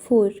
4।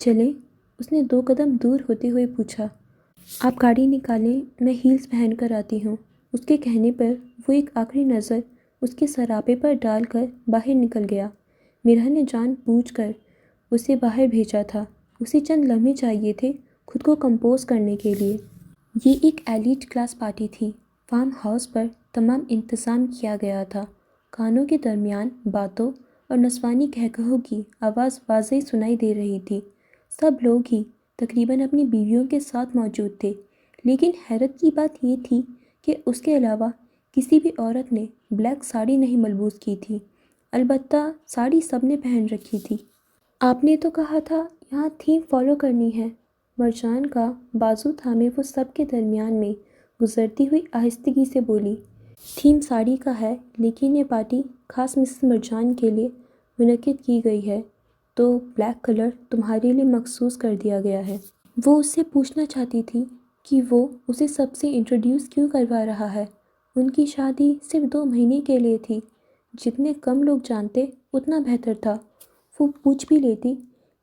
چلیں، اس نے 2 قدم دور ہوتے ہوئے پوچھا۔ آپ گاڑی نکالیں، میں ہیلز پہن کر آتی ہوں۔ اس کے کہنے پر وہ ایک آخری نظر اس کے سراپے پر ڈال کر باہر نکل گیا۔ مرحا نے جان بوجھ کر اسے باہر بھیجا تھا، اسے چند لمحے چاہیے تھے خود کو کمپوز کرنے کے لیے۔ یہ ایک ایلیٹ کلاس پارٹی تھی، فارم ہاؤس پر تمام انتظام کیا گیا تھا۔ کانوں کے درمیان باتوں اور نسوانی قہقہوں کی آواز واضح سنائی دے رہی تھی۔ سب لوگ ہی تقریباً اپنی بیویوں کے ساتھ موجود تھے، لیکن حیرت کی بات یہ تھی کہ اس کے علاوہ کسی بھی عورت نے بلیک ساڑی نہیں ملبوس کی تھی، البتہ ساڑی سب نے پہن رکھی تھی۔ آپ نے تو کہا تھا یہاں تھیم فالو کرنی ہے۔ مرجان کا بازو تھامے وہ سب کے درمیان میں گزرتی ہوئی آہستگی سے بولی۔ تھیم ساڑی کا ہے، لیکن یہ پارٹی خاص مسز مرجان کے لیے منعقد کی گئی ہے، تو بلیک کلر تمہارے لیے مخصوص کر دیا گیا ہے۔ وہ اس سے پوچھنا چاہتی تھی کہ وہ اسے سب سے انٹروڈیوس کیوں کروا رہا ہے۔ ان کی شادی صرف 2 مہینے کے لیے تھی، جتنے کم لوگ جانتے اتنا بہتر تھا۔ وہ پوچھ بھی لیتی،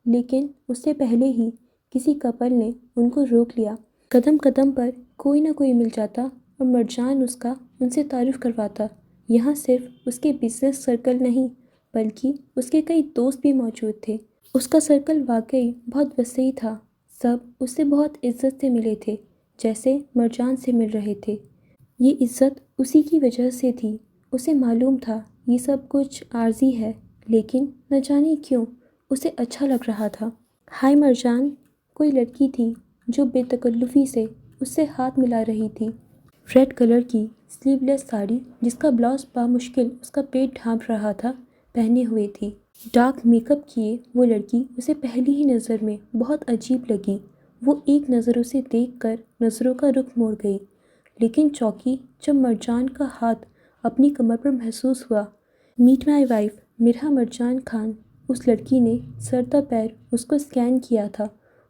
لیکن اس سے پہلے ہی کسی کپل نے ان کو روک لیا۔ قدم قدم پر کوئی نہ کوئی مل جاتا اور مرجان اس کا ان سے تعارف کرواتا۔ یہاں صرف اس کے بزنس سرکل نہیں بلکہ اس کے کئی دوست بھی موجود تھے۔ اس کا سرکل واقعی بہت وسیع تھا، سب اس سے بہت عزت سے ملے تھے، جیسے مرجان سے مل رہے تھے۔ یہ عزت اسی کی وجہ سے تھی، اسے معلوم تھا یہ سب کچھ عارضی ہے، لیکن نہ جانے کیوں اسے اچھا لگ رہا تھا۔ ہائے مرجان، کوئی لڑکی تھی جو بے تکلفی سے اس سے ہاتھ ملا رہی تھی۔ ریڈ کلر کی سلیو لیس ساڑی جس کا بلاؤز بامشکل اس کا پیٹ ڈھانپ رہا تھا پہنے ہوئے تھی۔ ڈارک میک اپ کیے وہ لڑکی اسے پہلی ہی نظر میں بہت عجیب لگی۔ وہ ایک نظر اسے دیکھ کر نظروں کا رخ موڑ گئی، لیکن چونکی جب مرجان کا ہاتھ اپنی کمر پر محسوس ہوا۔ Meet my wife Mirha Marjan Khan. اس لڑکی نے سر تا پیر اس کو اسکین کیا تھا۔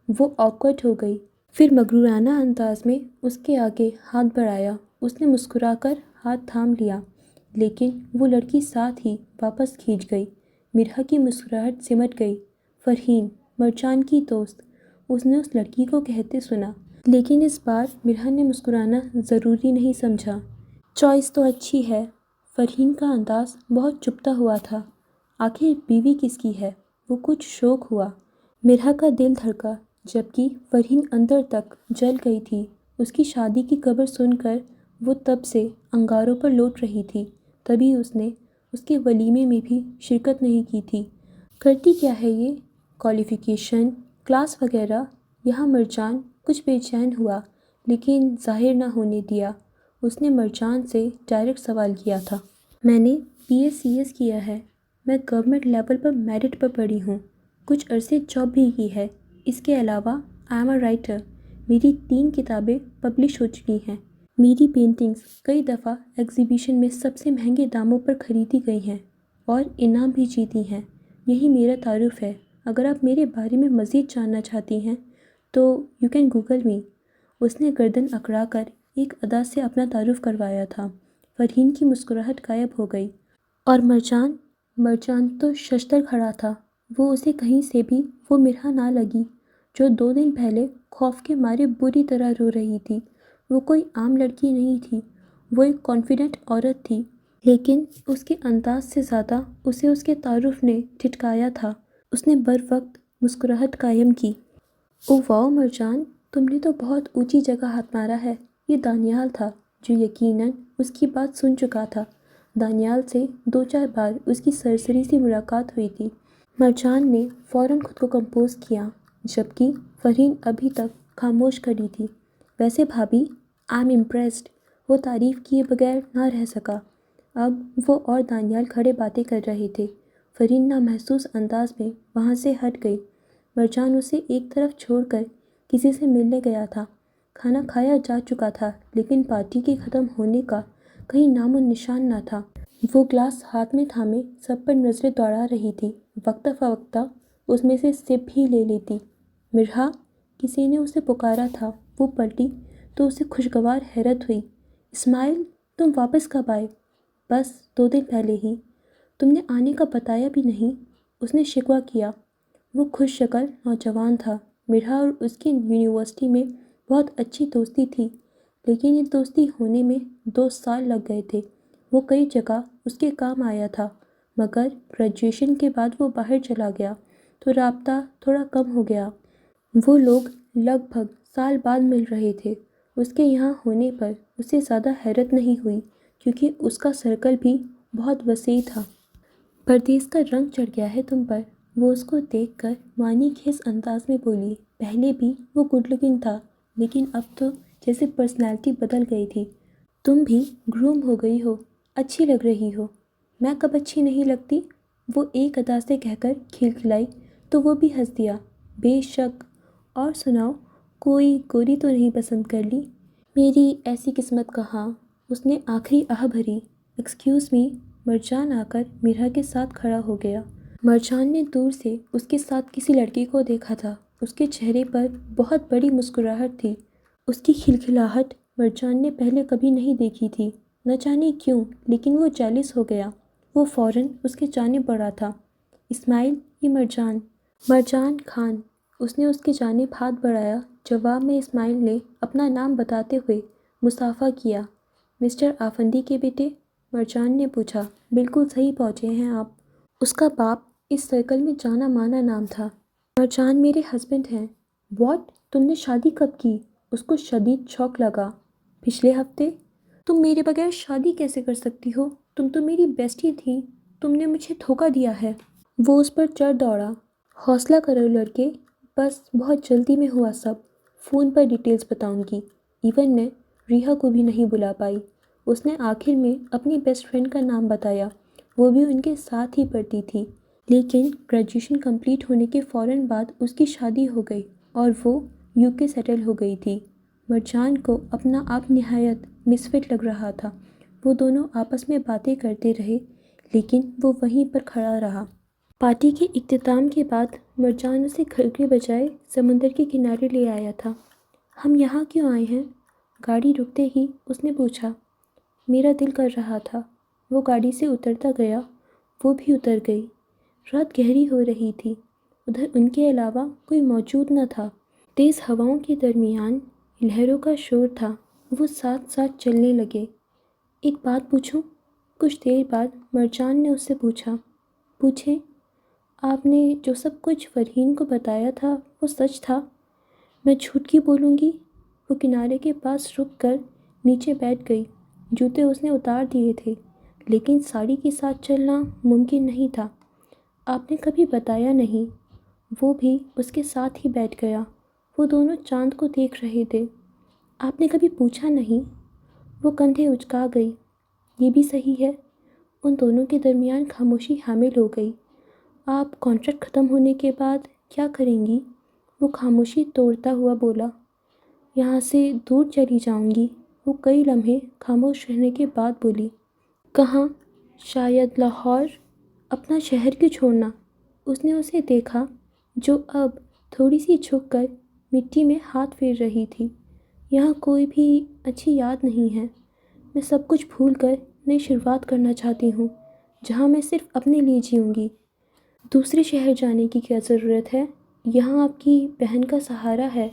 وہ آکورڈ ہو گئی، پھر مغرورانہ انداز میں اس کے آگے ہاتھ بڑھایا۔ اس نے مسکرا کر ہاتھ تھام لیا، لیکن وہ لڑکی ساتھ ہی واپس کھینچ گئی۔ مرحا کی مسکراہٹ سمٹ گئی۔ فرحین، مرجان کی دوست، اس نے اس لڑکی کو کہتے سنا، لیکن اس بار مرحا نے مسکرانا ضروری نہیں سمجھا۔ چوائس تو اچھی ہے۔ فرحین کا انداز بہت چبھتا ہوا تھا۔ آخر بیوی کس کی ہے؟ وہ کچھ شوق ہوا۔ مرحا کا دل دھڑکا، جبکہ فرحین اندر تک جل گئی تھی۔ اس کی شادی کی خبر سن کر وہ تب سے انگاروں پر لوٹ رہی تھی، تبھی اس نے اس کے ولیمے میں بھی شرکت نہیں کی تھی۔ کرتی کیا ہے یہ؟ کوالیفیکیشن، کلاس وغیرہ؟ یہاں مرجان کچھ بے چین ہوا، لیکن ظاہر نہ ہونے دیا۔ اس نے مرجان سے ڈائریکٹ سوال کیا تھا۔ میں نے BA CS کیا ہے۔ میں گورنمنٹ لیول پر میرٹ پر پڑھی ہوں، کچھ عرصے جاب بھی کی ہے۔ اس کے علاوہ آئی ایم اے رائٹر، میری 3 کتابیں پبلش ہو چکی ہیں۔ میری پینٹنگز کئی دفعہ ایگزیبیشن میں سب سے مہنگے داموں پر خریدی گئی ہیں اور انعام بھی جیتی ہیں۔ یہی میرا تعارف ہے۔ اگر آپ میرے بارے میں مزید جاننا چاہتی ہیں تو یو کین گوگل می۔ اس نے گردن اکڑا کر ایک ادا سے اپنا تعارف کروایا تھا۔ فرحین کی مسکراہٹ غائب ہو گئی۔ اور مرجان؟ مرجان تو ششدر کھڑا تھا۔ وہ اسے کہیں سے بھی وہ مرحا نہ لگی جو 2 دن پہلے خوف کے مارے بری طرح رو رہی تھی۔ وہ کوئی عام لڑکی نہیں تھی، وہ ایک کانفیڈنٹ عورت تھی، لیکن اس کے انداز سے زیادہ اسے اس کے تعارف نے ٹھٹکایا تھا۔ اس نے بروقت مسکراہٹ قائم کی۔ او واو مرجان، تم نے تو بہت اونچی جگہ ہاتھ مارا ہے۔ یہ دانیال تھا، جو یقیناً اس کی بات سن چکا تھا۔ دانیال سے 2-4 بار اس کی سرسری سی ملاقات ہوئی تھی۔ مرجان نے فوراً خود کو کمپوز کیا، جبکہ فرحین ابھی تک خاموش کھڑی تھی۔ ویسے بھابھی، آئی ایم امپریسڈ۔ وہ تعریف کیے بغیر نہ رہ سکا۔ اب وہ اور دانیال کھڑے باتیں کر رہے تھے۔ فرحین نامحسوس انداز میں وہاں سے ہٹ گئی۔ مرجان اسے ایک طرف چھوڑ کر کسی سے ملنے گیا تھا۔ کھانا کھایا جا چکا تھا، لیکن پارٹی کے ختم ہونے کا کہیں نام و نشان نہ تھا۔ وہ گلاس ہاتھ میں تھامے سب پر نظریں دوڑا رہی تھی، وقتاً فوقتاً اس میں سے سپ بھی لے لیتی۔ مرحا، کسی نے اسے پکارا تھا۔ وہ پلٹی تو اسے خوشگوار حیرت ہوئی۔ اسماعیل، تم واپس کب آئے؟ بس 2 دن پہلے ہی۔ تم نے آنے کا بتایا بھی نہیں۔ اس نے شکوہ کیا۔ وہ خوش شکل نوجوان تھا۔ مرحا اور اس کی یونیورسٹی میں بہت اچھی دوستی تھی، لیکن یہ دوستی ہونے میں 2 سال لگ گئے تھے۔ وہ کئی جگہ اس کے کام آیا تھا، مگر گریجویشن کے بعد وہ باہر چلا گیا تو رابطہ تھوڑا کم ہو گیا۔ وہ لوگ لگ بھگ سال بعد مل رہے تھے۔ اس کے یہاں ہونے پر اسے زیادہ حیرت نہیں ہوئی، کیونکہ اس کا سرکل بھی بہت وسیع تھا۔ پردیس کا رنگ چڑھ گیا ہے تم پر، وہ اس کو دیکھ کر معنی خیز انداز میں بولی۔ پہلے بھی وہ گڈ لکنگ تھا، لیکن اب تو جیسے پرسنالٹی بدل گئی تھی۔ تم بھی گروم ہو گئی ہو، اچھی لگ رہی ہو۔ میں کب اچھی نہیں لگتی؟ وہ ایک ادا سے کہہ کر کھلکھلائی تو وہ بھی ہنس دیا۔ بے شک، اور سناؤ، کوئی گوری تو نہیں پسند کر لی؟ میری ایسی قسمت کہاں، اس نے آخری آہ بھری۔ ایکسکیوز می، مرجان آ کر مرحا کے ساتھ کھڑا ہو گیا۔ مرجان نے دور سے اس کے ساتھ کسی لڑکی کو دیکھا تھا۔ اس کے چہرے پر بہت بڑی مسکراہٹ تھی۔ اس کی کھلکھلاہٹ مرجان نے پہلے کبھی نہیں دیکھی تھی، نہ جانے کیوں، لیکن وہ جیلس ہو گیا۔ وہ فوراً اس کے جانب بڑھا تھا۔ اسماعیل، یہ مرجان۔ مرجان خان، اس نے اس کی جانب ہاتھ بڑھایا۔ جواب میں اسماعیل نے اپنا نام بتاتے ہوئے مصافحہ کیا۔ مسٹر آفندی کے بیٹے؟ مرجان نے پوچھا۔ بالکل صحیح پہنچے ہیں آپ۔ اس کا باپ اس سرکل میں جانا مانا نام تھا۔ مرجان میرے ہسبینڈ ہیں۔ واٹ؟ تم نے شادی کب کی؟ اس کو شدید شوق لگا۔ پچھلے ہفتے؟ تم میرے بغیر شادی کیسے کر سکتی ہو؟ تم تو میری بیسٹی تھی، تم نے مجھے دھوکہ دیا ہے۔ وہ اس پر چڑھ دوڑا۔ حوصلہ کرو لڑکے، بس بہت جلدی میں ہوا سب۔ فون پر ڈیٹیلز بتاؤں گی۔ ایون میں ریحا کو بھی نہیں بلا پائی۔ اس نے آخر میں اپنی بیسٹ فرینڈ کا نام بتایا، وہ بھی ان کے ساتھ ہی پڑھتی تھی، لیکن گریجویشن کمپلیٹ ہونے کے فوراً بعد اس کی شادی ہو گئی اور وہ UK سیٹل ہو گئی تھی۔ مرجان کو اپنا آپ نہایت مسفٹ لگ رہا تھا۔ وہ دونوں آپس میں باتیں کرتے رہے، لیکن وہ وہیں پر کھڑا رہا۔ پارٹی کے اختتام کے بعد مرجان اسے گھر کے بجائے سمندر کے کنارے لے آیا تھا۔ ہم یہاں کیوں آئے ہیں؟ گاڑی رکتے ہی اس نے پوچھا۔ میرا دل کر رہا تھا۔ وہ گاڑی سے اترتا گیا، وہ بھی اتر گئی۔ رات گہری ہو رہی تھی، ادھر ان کے علاوہ کوئی موجود نہ تھا۔ تیز ہواؤں کے درمیان لہروں کا شور تھا، وہ ساتھ ساتھ چلنے لگے۔ ایک بات پوچھوں؟ کچھ دیر بعد مرجان نے اس سے پوچھا۔ پوچھیں۔ آپ نے جو سب کچھ فرحین کو بتایا تھا وہ سچ تھا؟ میں جھوٹ کی بولوں گی؟ وہ کنارے کے پاس رک کر نیچے بیٹھ گئی۔ جوتے اس نے اتار دیے تھے، لیکن ساڑی کے ساتھ چلنا ممکن نہیں تھا۔ آپ نے کبھی بتایا نہیں۔ وہ بھی اس کے ساتھ ہی بیٹھ گیا۔ وہ دونوں چاند کو دیکھ رہے تھے۔ آپ نے کبھی پوچھا نہیں؟ وہ کندھے اچکا گئی۔ یہ بھی صحیح ہے۔ ان دونوں کے درمیان خاموشی حامل ہو گئی۔ آپ کانٹریکٹ ختم ہونے کے بعد کیا کریں گی؟ وہ خاموشی توڑتا ہوا بولا۔ یہاں سے دور چلی جاؤں گی۔ وہ کئی لمحے خاموش رہنے کے بعد بولی۔ کہاں؟ شاید لاہور۔ اپنا شہر کیوں چھوڑنا؟ اس نے اسے دیکھا، جو اب تھوڑی سی جھک کر مٹی میں ہاتھ پھیر رہی تھی۔ یہاں کوئی بھی اچھی یاد نہیں ہے۔ میں سب کچھ بھول کر نئی شروعات کرنا چاہتی ہوں، جہاں میں صرف اپنے لیے جیوں گی۔ دوسرے شہر جانے کی کیا ضرورت ہے؟ یہاں آپ کی بہن کا سہارا ہے۔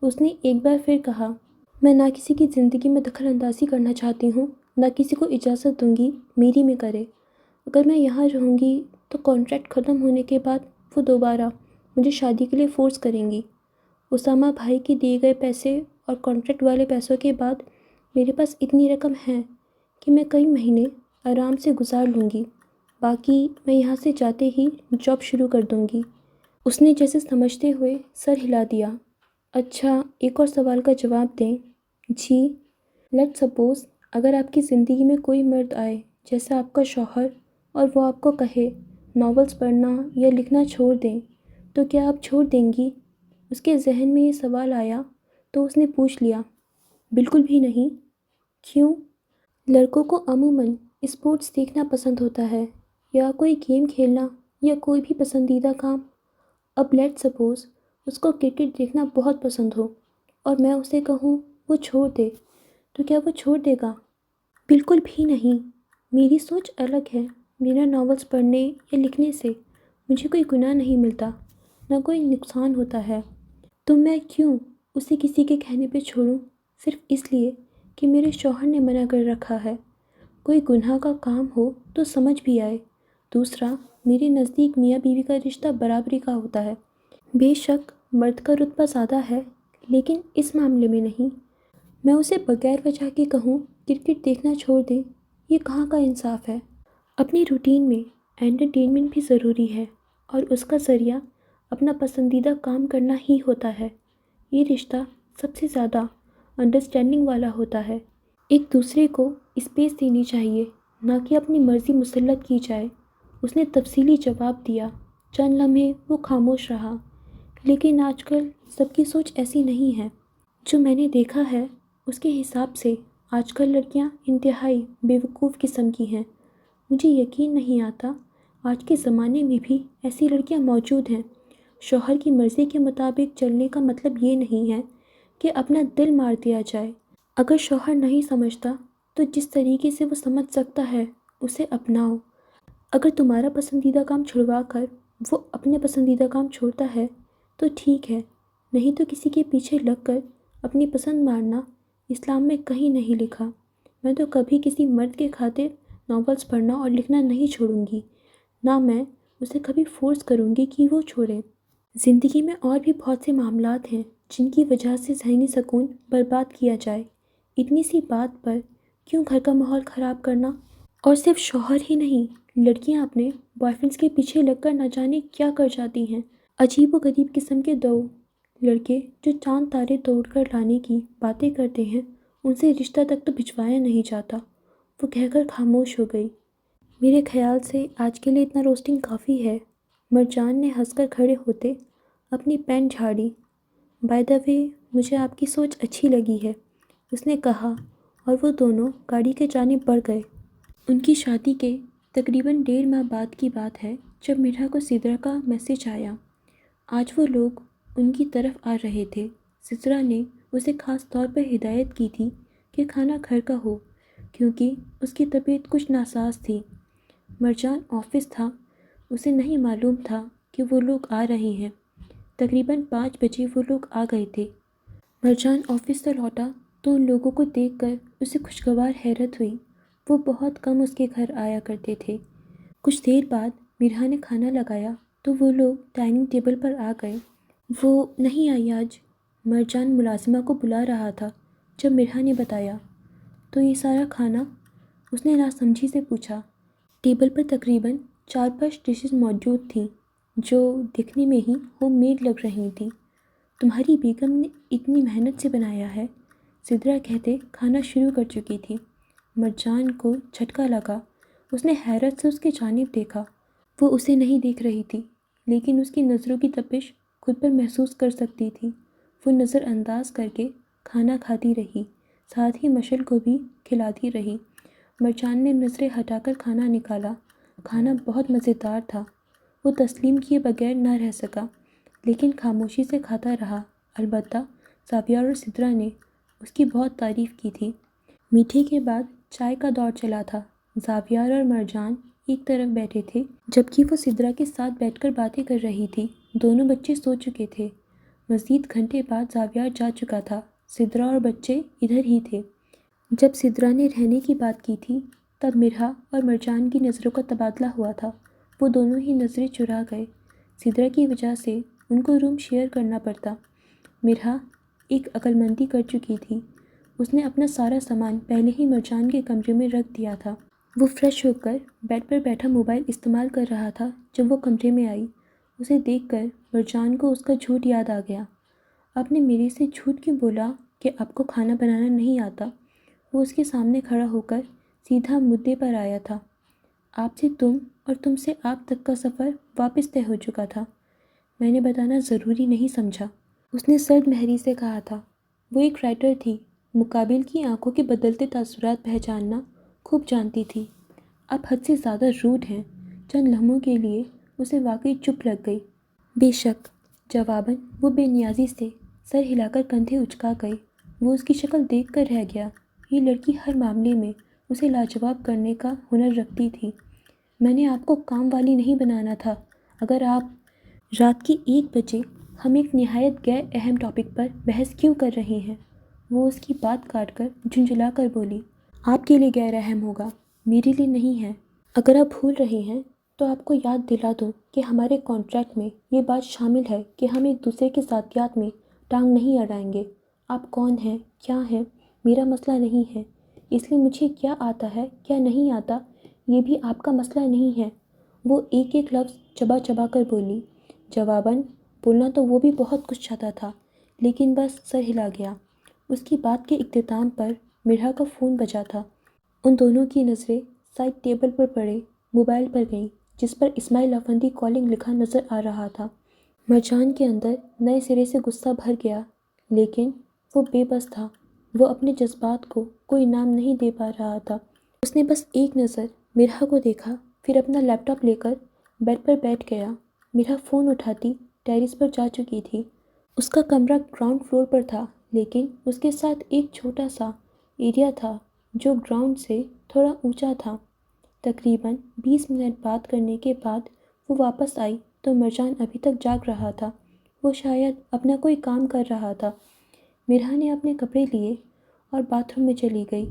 اس نے ایک بار پھر کہا۔ میں نہ کسی کی زندگی میں دخل اندازی کرنا چاہتی ہوں، نہ کسی کو اجازت دوں گی میری میں کرے۔ اگر میں یہاں رہوں گی تو کانٹریکٹ ختم ہونے کے بعد وہ دوبارہ مجھے شادی کے لیے فورس کریں گی۔ اسامہ بھائی کے دیے گئے پیسے اور کانٹریکٹ والے پیسوں کے بعد میرے پاس اتنی رقم ہے کہ میں کئی مہینے آرام سے گزار لوں گی، باقی میں یہاں سے جاتے ہی جاب شروع کر دوں گی۔ اس نے جیسے سمجھتے ہوئے سر ہلا دیا۔ اچھا، ایک اور سوال کا جواب دیں۔ جی۔ لیٹ سپوز اگر آپ کی زندگی میں کوئی مرد آئے جیسا آپ کا شوہر، اور وہ آپ کو کہے ناولز پڑھنا یا لکھنا چھوڑ دیں، تو کیا آپ چھوڑ دیں گی؟ اس کے ذہن میں یہ سوال آیا تو اس نے پوچھ لیا۔ بالکل بھی نہیں۔ کیوں؟ لڑکوں کو عموماً اسپورٹس دیکھنا پسند ہوتا ہے، یا کوئی گیم کھیلنا، یا کوئی بھی پسندیدہ کام۔ اب لیٹ سپوز اس کو کرکٹ دیکھنا بہت پسند ہو اور میں اسے کہوں وہ چھوڑ دے، تو کیا وہ چھوڑ دے گا؟ بالکل بھی نہیں۔ میری سوچ الگ ہے۔ میرا ناولز پڑھنے یا لکھنے سے مجھے کوئی گناہ نہیں ملتا۔ نہ کوئی نقصان ہوتا ہے، تو میں کیوں اسے کسی کے کہنے پہ چھوڑوں، صرف اس لیے کہ میرے شوہر نے منع کر رکھا ہے۔ کوئی گناہ کا کام ہو تو سمجھ بھی آئے۔ دوسرا، میرے نزدیک میاں بیوی کا رشتہ برابری کا ہوتا ہے۔ بے شک مرد کا رتبہ زیادہ ہے، لیکن اس معاملے میں نہیں۔ میں اسے بغیر وجہ کے کہوں کرکٹ دیکھنا چھوڑ دیں، یہ کہاں کا انصاف ہے؟ اپنی روٹین میں انٹرٹینمنٹ بھی ضروری ہے، اور اس کا ذریعہ اپنا پسندیدہ کام کرنا ہی ہوتا ہے۔ یہ رشتہ سب سے زیادہ انڈرسٹینڈنگ والا ہوتا ہے۔ ایک دوسرے کو اسپیس دینی چاہیے، نہ کہ اپنی مرضی مسلط کی جائے۔ اس نے تفصیلی جواب دیا۔ چند لمحے وہ خاموش رہا۔ لیکن آج کل سب کی سوچ ایسی نہیں ہے۔ جو میں نے دیکھا ہے اس کے حساب سے آج کل لڑکیاں انتہائی بے وقوف قسم کی ہیں۔ مجھے یقین نہیں آتا آج کے زمانے میں بھی ایسی لڑکیاں موجود ہیں۔ شوہر کی مرضی کے مطابق چلنے کا مطلب یہ نہیں ہے کہ اپنا دل مار دیا جائے۔ اگر شوہر نہیں سمجھتا تو جس طریقے سے وہ سمجھ سکتا ہے اسے اپناؤ۔ اگر تمہارا پسندیدہ کام چھڑوا کر وہ اپنے پسندیدہ کام چھوڑتا ہے تو ٹھیک ہے، نہیں تو کسی کے پیچھے لگ کر اپنی پسند مارنا اسلام میں کہیں نہیں لکھا۔ میں تو کبھی کسی مرد کے خاطر ناولز پڑھنا اور لکھنا نہیں چھوڑوں گی، نہ میں اسے کبھی فورس کروں گی کہ وہ چھوڑے۔ زندگی میں اور بھی بہت سے معاملات ہیں جن کی وجہ سے ذہنی سکون برباد کیا جائے۔ اتنی سی بات پر کیوں گھر کا ماحول خراب کرنا؟ اور صرف شوہر ہی نہیں، لڑکیاں اپنے بوائے فرینڈس کے پیچھے لگ کر نہ جانے کیا کر جاتی ہیں۔ عجیب و غریب قسم کے دو لڑکے جو چاند تارے توڑ کر لانے کی باتیں کرتے ہیں، ان سے رشتہ تک تو بھجوایا نہیں جاتا۔ وہ کہہ کر خاموش ہو گئی۔ میرے خیال سے آج کے لیے اتنا روسٹنگ کافی ہے۔ مرجان نے ہنس کر کھڑے ہوتے اپنی پینٹ جھاڑی۔ بائی دا وے، مجھے آپ کی سوچ اچھی لگی ہے، اس نے کہا، اور وہ دونوں گاڑی کے جانب بڑھ گئے۔ ان کی شادی کے تقریباً 1.5 ماہ بعد کی بات ہے جب مرحا کو سدرا کا میسج آیا۔ آج وہ لوگ ان کی طرف آ رہے تھے۔ سدرا نے اسے خاص طور پر ہدایت کی تھی کہ کھانا گھر کا ہو، کیونکہ اس کی طبیعت کچھ ناساز تھی۔ مرجان آفس تھا، اسے نہیں معلوم تھا کہ وہ لوگ آ رہے ہیں۔ تقریباً 5 بجے وہ لوگ آ گئے تھے۔ مرجان آفس سے لوٹا تو ان لوگوں کو دیکھ کر اسے خوشگوار حیرت ہوئی۔ وہ بہت کم اس کے گھر آیا کرتے تھے۔ کچھ دیر بعد مرحا نے کھانا لگایا تو وہ لوگ ڈائننگ ٹیبل پر آ گئے۔ وہ نہیں آئی آج، مرجان ملازمہ کو بلا رہا تھا۔ جب مرحا نے بتایا تو یہ سارا کھانا؟ اس نے ناسمجھی سے پوچھا۔ ٹیبل پر تقریباً 4-5 ڈشز موجود تھیں جو دیکھنے میں ہی ہوم میڈ لگ رہی تھیں۔ تمہاری بیگم نے اتنی محنت سے بنایا ہے، سدرا کہتے کھانا شروع کر چکی تھی۔ مرجان کو جھٹکا لگا۔ اس نے حیرت سے اس کی جانب دیکھا۔ وہ اسے نہیں دیکھ رہی تھی، لیکن اس کی نظروں کی تپش خود پر محسوس کر سکتی تھی۔ وہ نظر انداز کر کے کھانا کھاتی رہی، ساتھ ہی مشل کو بھی کھلاتی رہی۔ مرجان نے نظریں ہٹا کر کھانا نکالا۔ کھانا بہت مزیدار تھا۔ وہ تسلیم کیے بغیر نہ رہ سکا، لیکن خاموشی سے کھاتا رہا۔ البتہ زاویار اور سدرا نے اس کی بہت تعریف کی تھی۔ میٹھے کے بعد چائے کا دور چلا تھا۔ زاویار اور مرجان ایک طرف بیٹھے تھے، جبکہ وہ سدرا کے ساتھ بیٹھ کر باتیں کر رہی تھی۔ دونوں بچے سو چکے تھے۔ مزید گھنٹے بعد زاویار جا چکا تھا۔ سدرا اور بچے ادھر ہی تھے۔ جب سدرا نے رہنے کی بات کی تھی تب مرحا اور مرجان کی نظروں کا تبادلہ ہوا تھا۔ وہ دونوں ہی نظریں چرا گئے۔ سدرا کی وجہ سے ان کو روم شیئر کرنا پڑتا۔ مرحا ایک عقل مندی کر چکی تھی۔ اس نے اپنا سارا سامان پہلے ہی مرجان کے کمرے میں رکھ دیا تھا۔ وہ فریش ہو کر بیڈ پر بیٹھا موبائل استعمال کر رہا تھا جب وہ کمرے میں آئی۔ اسے دیکھ کر مرجان کو اس کا جھوٹ یاد آ گیا۔ آپ نے میرے سے جھوٹ کیوں بولا کہ آپ کو کھانا بنانا نہیں آتا؟ وہ اس کے سامنے کھڑا ہو کر سیدھا مدعے پر آیا تھا۔ آپ سے تم اور تم سے آپ تک کا سفر واپس طے ہو چکا تھا۔ میں نے بتانا ضروری نہیں سمجھا، اس نے سرد مہری سے کہا تھا۔ وہ ایک رائٹر تھی، مقابل کی آنکھوں کے بدلتے تاثرات پہچاننا خوب جانتی تھی۔ آپ حد سے زیادہ روڈ ہیں۔ چند لمحوں کے لیے اسے واقعی چپ لگ گئی۔ بے شک، جواباً وہ بے نیازی سے سر ہلا کر کندھے اچکا گئی۔ وہ اس کی شکل دیکھ کر رہ گیا۔ یہ لڑکی ہر معاملے میں اسے لاجواب کرنے کا ہنر رکھتی تھی۔ میں نے آپ کو کام والی نہیں بنانا تھا۔ اگر آپ رات کے 1 بجے ہم ایک نہایت غیر اہم ٹاپک پر بحث کیوں کر رہے ہیں؟ وہ اس کی بات کاٹ کر جھنجھلا کر بولی، آپ کے لیے غیر اہم ہوگا، میرے لیے نہیں ہے۔ اگر آپ بھول رہے ہیں تو آپ کو یاد دلا دوں کہ ہمارے کانٹریکٹ میں یہ بات شامل ہے کہ ہم ایک دوسرے کے ذاتیات میں ٹانگ نہیں اڑائیں گے۔ آپ کون ہیں، کیا ہیں، میرا مسئلہ نہیں ہے، اس لیے مجھے کیا آتا ہے کیا نہیں آتا یہ بھی آپ کا مسئلہ نہیں ہے۔ وہ ایک ایک لفظ چبا چبا کر بولی۔ جواباً بولنا تو وہ بھی بہت کچھ چاہتا تھا، لیکن بس سر ہلا گیا۔ اس کی بات کے اختتام پر مرحا کا فون بجا تھا۔ ان دونوں کی نظریں سائڈ ٹیبل پر پڑے موبائل پر گئیں، جس پر اسماعیل افندی کالنگ لکھا نظر آ رہا تھا۔ مرجان کے اندر نئے سرے سے غصہ بھر گیا، لیکن وہ بے بس تھا۔ وہ اپنے جذبات کو کوئی نام نہیں دے پا رہا تھا۔ اس نے بس ایک نظر مرحا کو دیکھا، پھر اپنا لیپ ٹاپ لے کر بیڈ پر بیٹھ گیا۔ مرحا فون اٹھاتی ٹیرس پر جا چکی تھی۔ اس کا کمرہ گراؤنڈ فلور پر تھا، لیکن اس کے ساتھ ایک چھوٹا سا ایریا تھا جو گراؤنڈ سے تھوڑا اونچا تھا۔ تقریباً 20 منٹ بات کرنے کے بعد وہ واپس آئی تو مرجان ابھی تک جاگ رہا تھا۔ وہ شاید اپنا کوئی کام کر رہا تھا۔ مرحا نے اپنے کپڑے لیے اور باتھ روم میں چلی گئی۔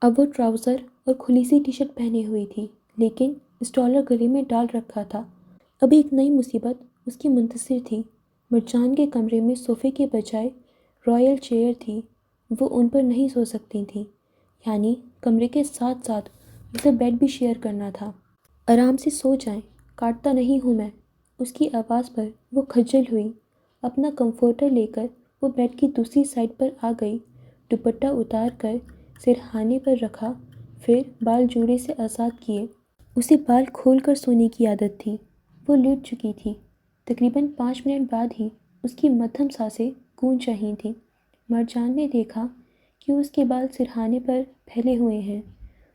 اب وہ ٹراؤزر اور کھلی سی ٹی شرٹ پہنے ہوئی تھی، لیکن اسٹالر گلے میں ڈال رکھا تھا۔ اب ایک نئی مصیبت اس کی منتظر تھی۔ مرجان کے کمرے میں صوفے کے بجائے رائل چیئر تھی۔ وہ ان پر نہیں سو سکتی تھی، یعنی کمرے کے ساتھ ساتھ اسے بیڈ بھی شیئر کرنا تھا۔ آرام سے سو جائیں، کاٹتا نہیں ہوں میں۔ اس کی آواز پر وہ کھجل ہوئی۔ اپنا کمفرٹر لے کر وہ بیڈ کی دوسری سائڈ پر آ گئی، دوپٹہ اتار کر سرہانے پر رکھا، پھر بال جوڑے سے آزاد کیے۔ اسے بال کھول کر سونے کی عادت تھی۔ وہ لیٹ چکی تھی۔ تقریباً 5 منٹ بعد ہی اس کی مدھم سانسیں گونج رہی تھیں۔ مرجان نے دیکھا کہ اس کے بال سرہانے پر پھیلے ہوئے ہیں۔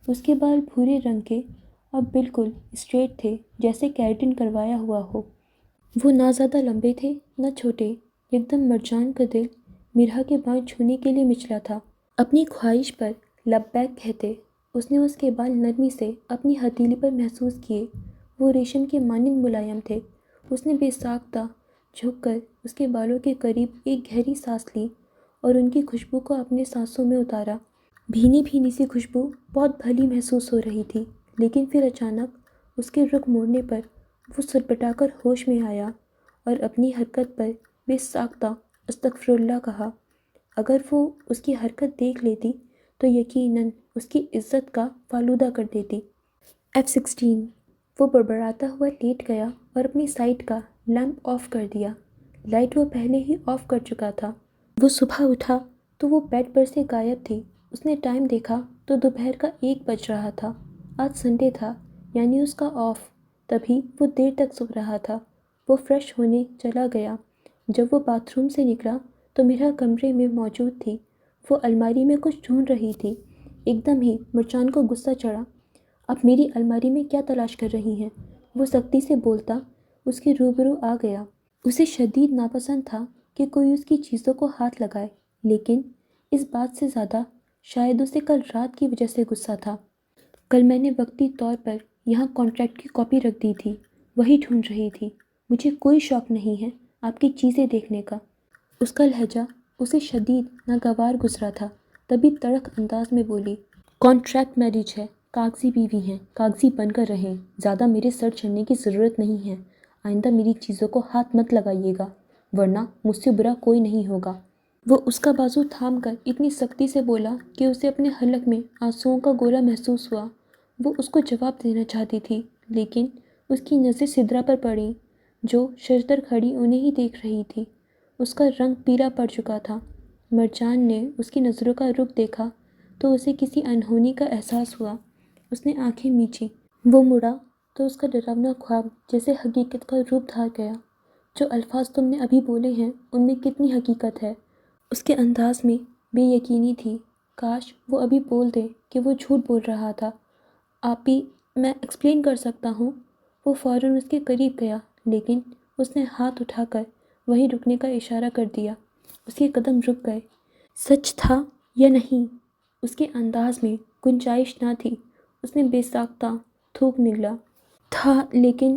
اس کے بال بھورے رنگ کے اور بالکل اسٹریٹ تھے، جیسے کیراٹن کروایا ہوا ہو۔ وہ نہ زیادہ لمبے تھے نہ چھوٹے۔ ایک دم مرجان کا دل مرحا کے بال چھونے کے لیے مچلا تھا۔ اپنی خواہش پر لبیک کہتے اس نے اس کے بال نرمی سے اپنی ہتھیلی پر محسوس کیے۔ وہ ریشم کے مانند ملائم تھے۔ اس نے بے ساختہ جھک کر اس کے بالوں کے قریب ایک گہری سانس لی اور ان کی خوشبو کو اپنے سانسوں میں اتارا۔ بھینی بھینی سی خوشبو بہت بھلی محسوس ہو رہی تھی، لیکن پھر اچانک اس کے رخ موڑنے پر وہ سرپٹا کر ہوش میں آیا اور اپنی حرکت پر بے ساختہ استغفر اللہ کہا۔ اگر وہ اس کی حرکت دیکھ لیتی تو یقیناً اس کی عزت کا فالودہ کر دیتی۔ F-16۔ وہ بڑبڑاتا ہوا لیٹ گیا اور اپنی سائٹ کا لیمپ آف کر دیا۔ لائٹ وہ پہلے ہی آف کر چکا تھا۔ وہ صبح اٹھا تو وہ بیڈ پر سے غائب تھی۔ اس نے ٹائم دیکھا تو دوپہر کا 1 بج رہا تھا۔ آج سنڈے تھا، یعنی اس کا آف، تبھی وہ دیر تک سو رہا تھا۔ وہ فریش ہونے چلا گیا۔ جب وہ باتھ روم سے نکلا تو مرحا کمرے میں موجود تھی۔ وہ الماری میں کچھ ڈھونڈ رہی تھی۔ ایک دم ہی مرجان کو غصہ چڑھا۔ آپ میری الماری میں کیا تلاش کر رہی ہیں؟ وہ سختی سے بولتا اس کے روبرو آ گیا۔ اسے شدید ناپسند تھا کہ کوئی اس کی چیزوں کو ہاتھ لگائے، لیکن اس بات سے زیادہ شاید اسے کل رات کی وجہ سے غصہ تھا۔ کل میں نے وقتی طور پر یہاں کانٹریکٹ کی کاپی رکھ دی تھی، وہی ڈھونڈ رہی تھی۔ مجھے کوئی شوق نہیں ہے آپ کی چیزیں دیکھنے کا۔ اس کا لہجہ اسے شدید ناگوار گزرا تھا، تبھی تڑک انداز میں بولی، کانٹریکٹ میرج ہے، کاغذی بیوی ہیں، کاغذی بن کر رہیں، زیادہ میرے سر چڑھنے کی ضرورت نہیں ہے۔ آئندہ میری چیزوں کو ہاتھ مت لگائیے گا، ورنہ مجھ سے برا کوئی نہیں ہوگا۔ وہ اس کا بازو تھام کر اتنی سختی سے بولا کہ اسے اپنے حلق میں آنسوؤں کا گولا محسوس ہوا۔ وہ اس کو جواب دینا چاہتی تھی، لیکن اس کی نظریں سدرا پر پڑیں، جو ششدر کھڑی انہیں ہی دیکھ رہی تھی۔ اس کا رنگ پیلا پڑ چکا تھا۔ مرجان نے اس کی نظروں کا رخ دیکھا تو اسے کسی انہونی کا احساس ہوا۔ اس نے آنکھیں میچیں۔ وہ مڑا تو اس کا ڈراونا خواب جیسے حقیقت کا روپ دھار گیا۔ جو الفاظ تم نے ابھی بولے ہیں ان میں کتنی حقیقت ہے؟ اس کے انداز میں بے یقینی تھی۔ کاش وہ ابھی بول دے کہ وہ جھوٹ بول رہا تھا۔ آپی، میں ایکسپلین کر سکتا ہوں۔ وہ فوراً اس کے قریب گیا، لیکن اس نے ہاتھ اٹھا کر وہیں رکنے کا اشارہ کر دیا۔ اس کے قدم رک گئے۔ سچ تھا یا نہیں؟ اس کے انداز میں گنجائش نہ تھی۔ اس نے بے ساختہ تھوک نگلا۔ تھا، لیکن